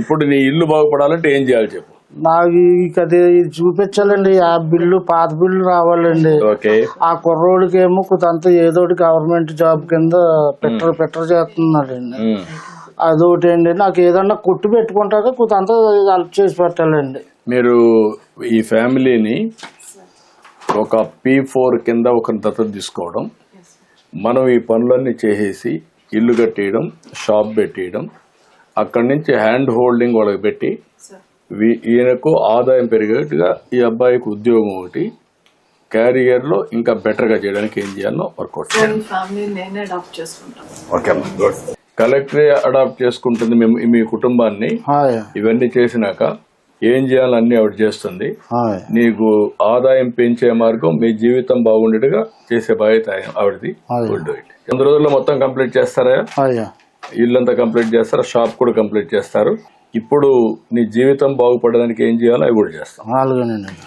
ఇప్పుడు నీ ఇల్లు బాగుపడాలంటే ఏం చేయాలి చెప్పు. నాకు అది చూపించాలండి. ఆ బిల్లు పాత బిల్లు రావాలండి. ఓకే. ఆ కుర్రోడికి ఏమో కొంత ఏదోటి గవర్నమెంట్ జాబ్ కింద పెట్టర్ చేస్తున్నాడండి. అదొకటి అండి. నాకు ఏదన్నా కొట్టు పెట్టుకుంటాక కొంత హెల్ప్ చేసి పెట్టాలండి. మీరు ఈ ఫ్యామిలీని ఒక P4 కింద ఒక దత్తత తీసుకోవడం, మనం ఈ పనులన్నీ చేసేసి ఇల్లు కట్టేయడం, షాప్ పెట్టేయడం, అక్కడి నుంచి హ్యాండ్ హోల్డింగ్ వాళ్ళకి పెట్టి ఈయనకు ఆదాయం పెరిగేట్టుగా ఈ అబ్బాయికి ఉద్యోగం ఒకటి క్యారియర్లో ఇంకా బెటర్గా చేయడానికి ఏం చేయాలో వర్కౌట్ చేయాలి. ఓకే అమ్మా, గుడ్. కలెక్టరే అడాప్ట్ చేసుకుంటుంది మీ కుటుంబాన్ని. ఇవన్నీ చేసినాక ఏం చేయాలని ఆవిడ చేస్తుంది. నీకు ఆదాయం పెంచే మార్గం, మీ జీవితం బాగుండేట్టుగా చేసే బాధ్యత ఆవిడది. గుడ్. 100 రోజుల్లో మొత్తం కంప్లీట్ చేస్తారా? ఇల్లంతా కంప్లీట్ చేస్తారా? షాప్ కూడా కంప్లీట్ చేస్తారు. ఇప్పుడు నీ జీవితం బాగుపడడానికి ఏం చేయాలో అవి కూడా చేస్తాం.